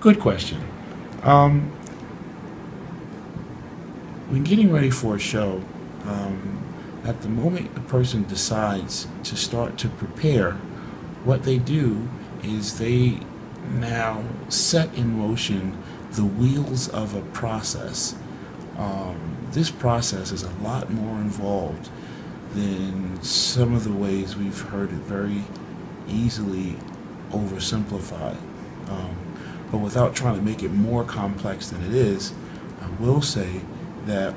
Good question. Um, when getting ready for a show, at the moment a person decides to start to prepare, what they do is they now set in motion the wheels of a process. This process is a lot more involved than some of the ways we've heard it very easily oversimplified. Um, but without trying to make it more complex than it is, I will say that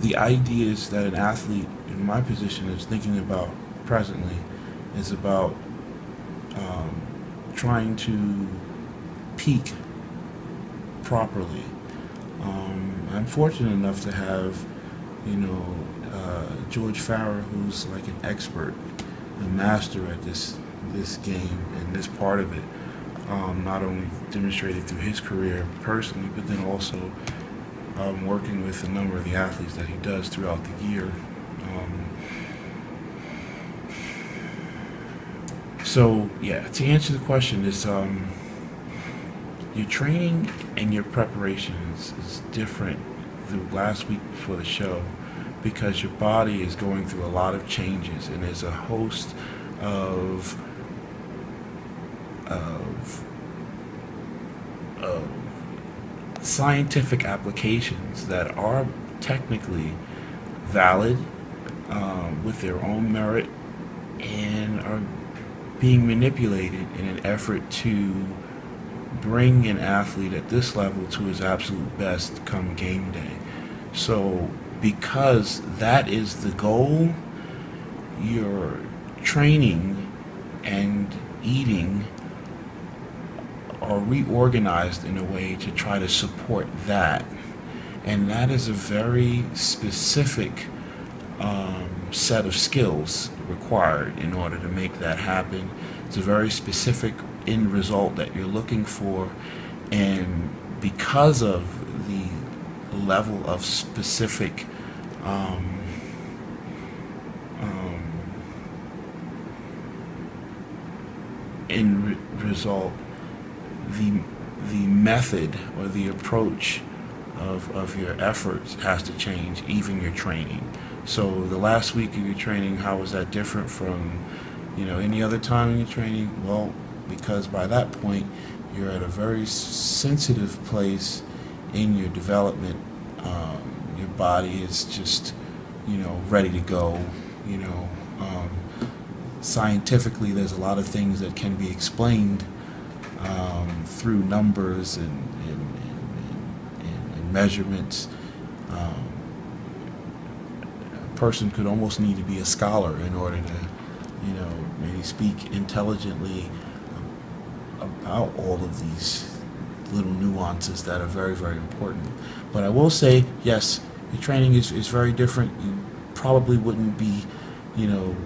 the ideas that an athlete in my position is thinking about presently is about um, trying to peak properly. I'm fortunate enough to have, George Farrer, who's like an expert, a master at this game and this part of it. Not only demonstrated through his career personally, but then also working with a number of the athletes that he does throughout the year. So yeah, to answer the question is your training and your preparation is different the last week before the show because your body is going through a lot of changes and there's a host of of of scientific applications that are technically valid with their own merit and are being manipulated in an effort to bring an athlete at this level to his absolute best come game day. So, because that is the goal, your training and eating are reorganized in a way to try to support that. And that is a very specific set of skills required in order to make that happen. It's a very specific end result that you're looking for, and because of the level of specific um, um, result, the the method or the approach of your efforts has to change, even your training. So the last week of your training, how was that different from any other time in your training? Well, because by that point you're at a very sensitive place in your development. Your body is just ready to go. You know, um, Scientifically, there's a lot of things that can be explained through numbers and measurements. Um, a person could almost need to be a scholar in order to, maybe speak intelligently about all of these little nuances that are very, very important. But I will say, yes, your training is very different. You probably wouldn't be,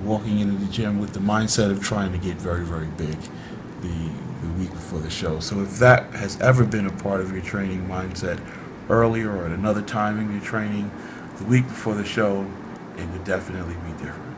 walking into the gym with the mindset of trying to get very, very big the week before the show. So if that has ever been a part of your training mindset earlier or at another time in your training, the week before the show, it would definitely be different.